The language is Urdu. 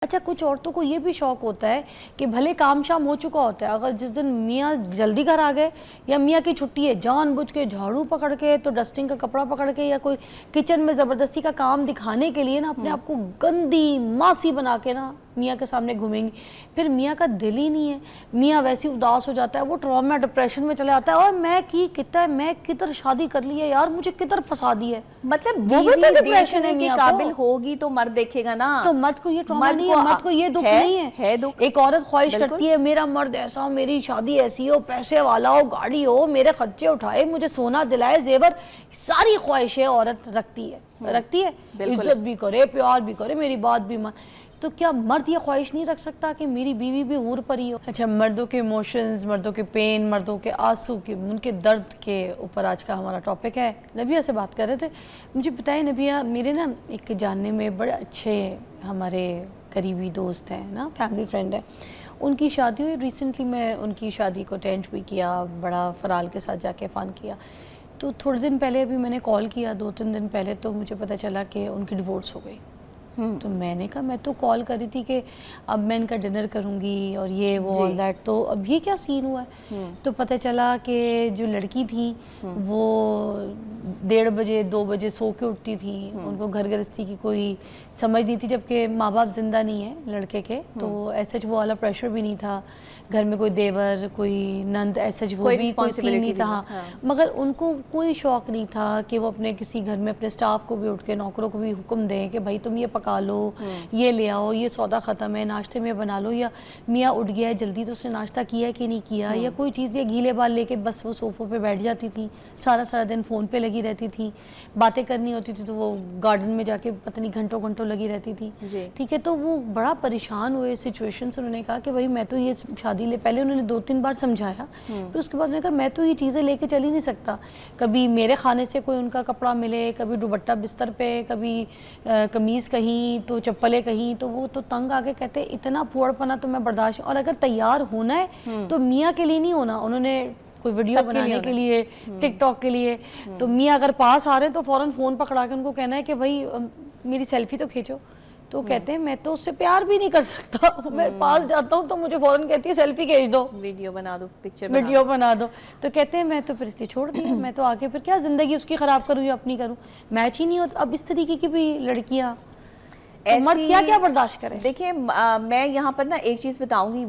اچھا کچھ عورتوں کو یہ بھی شوق ہوتا ہے کہ بھلے کام شام ہو چکا ہوتا ہے، اگر جس دن میاں جلدی گھر آ گئے یا میاں کی چھٹی ہے، جان بوجھ کے جھاڑو پکڑ کے تو ڈسٹنگ کا کپڑا پکڑ کے یا کوئی کچن میں زبردستی کا کام دکھانے کے لیے نا اپنے آپ کو گندی ماسی بنا کے نا میاں کے سامنے گھومیں گی. پھر میاں کا دل ہی نہیں ہے، میاں ویسی اداس ہو جاتا ہے، وہ ٹراما ڈپریشن میں چلے آتا ہے. اور میں کی کتا ہے، میں کدھر شادی کر لی ہے یار، مجھے کدھر پھنسا دی ہے. مطلب بیوی دیکھنے کے قابل ہوگی تو مرد دیکھے گا نا. تو مرد کو یہ ٹراما نہیں ہے، مرد کو یہ دکھ نہیں ہے. ایک عورت خواہش کرتی ہے میرا مرد ایسا ہو، میری شادی ایسی ہو، پیسے والا ہو، گاڑی ہو، میرے خرچے اٹھائے، مجھے سونا دلائے، زیور. ساری خواہشیں عورت رکھتی ہے، عزت بھی کرے، پیار بھی کرے، میری بات بھی مان. تو کیا مرد یہ خواہش نہیں رکھ سکتا کہ میری بیوی بھی حور پری ہو؟ اچھا، مردوں کے ایموشنز، مردوں کے پین، مردوں کے آنسو کے، ان کے درد کے اوپر آج کا ہمارا ٹاپک ہے. نبیہ سے بات کر رہے تھے. مجھے بتائیں نبیہ، میرے نا ایک جاننے میں بڑے اچھے ہمارے قریبی دوست ہیں نا، فیملی فرینڈ ہیں، ان کی شادی ہوئی ریسنٹلی. میں ان کی شادی کو اٹینڈ بھی کیا، بڑا فرال کے ساتھ جا کے فن کیا. تو تھوڑے دن پہلے ابھی میں نے کال کیا، 2-3 دن پہلے، تو مجھے پتہ چلا کہ ان کی ڈیورس ہو گئی. تو میں نے کہا، میں تو کال کر رہی تھی کہ اب میں ان کا ڈنر کروں گی اور یہ وہ آل دیٹ، تو اب یہ کیا سین ہوا ہے؟ تو پتہ چلا کہ جو لڑکی تھی وہ 1:30 بجے 2 بجے سو کے اٹھتی تھی. ان کو گھر گرستی کی کوئی سمجھ نہیں تھی، جبکہ ماں باپ زندہ نہیں ہیں لڑکے کے، تو ایسا وہ والا پریشر بھی نہیں تھا گھر میں، کوئی دیور، کوئی نند، ایسا وہ بھی کوئی سین نہیں تھا. مگر ان کو کوئی شوق نہیں تھا کہ وہ اپنے کسی گھر میں اپنے سٹاف کو بھی اٹھ کے، نوکروں کو بھی حکم دیں کہ بھائی تم یہ پکا لو، یہ لے آؤ، یہ سودا ختم ہے، ناشتے میں بنا لو. یا میاں اٹھ گیا ہے جلدی تو اس نے ناشتہ کیا کہ نہیں کیا، یا کوئی چیز یہ گھیلے بال لے کے بس وہ صوفوں پہ بیٹھ جاتی تھی، سارا دن فون پہ لگی رہتی تھی. باتیں کرنی ہوتی تھی تو وہ گارڈن میں جا کے پتہ نہیں گھنٹوں لگی رہتی تھی. ٹھیک ہے، تو وہ بڑا پریشان ہوئے سچویشن سے. انہوں نے کہا کہ بھائی میں تو یہ شادی پہلے انہوں نے 2-3 بار سمجھایا، پھر اس کے بعد انہوں نے کہا میں تو یہ چیزیں لے کے چل ہی نہیں سکتا. کبھی میرے خانے سے کوئی ان کا کپڑا ملے، کبھی دوپٹہ بستر پہ، کبھی قمیض کہیں تو چپلیں کہیں، تو وہ تو تنگ آ کے کہتے اتنا پھوڑ پنا تو میں برداشت. اور اگر تیار ہونا ہے تو میاں کے لیے نہیں ہونا، انہوں نے کوئی ویڈیو بنانے کے لیے، ٹک ٹاک کے لیے، تو میاں اگر پاس آ رہے ہیں تو فوراً فون پکڑا کے ان کو کہنا ہے کہ بھائی میری سیلفی تو کھینچو. تو کہتے ہیں میں تو اس سے پیار بھی نہیں کر سکتا، میں پاس جاتا ہوں تو مجھے فوراً کہتی ہے سیلفی کھینچ دو، ویڈیو بنا دو، پکچر ویڈیو بنا دو. تو کہتے ہیں میں تو پھر اس لیے چھوڑ دیا، میں تو آگے پھر کیا زندگی اس کی خراب کروں یا اپنی کروں، میچ ہی نہیں ہوتا. اب اس طریقے کی بھی لڑکیاں، مرد کیا برداشت کریں؟ دیکھیں میں یہاں پر نا ایک چیز بتاؤں گی. وہ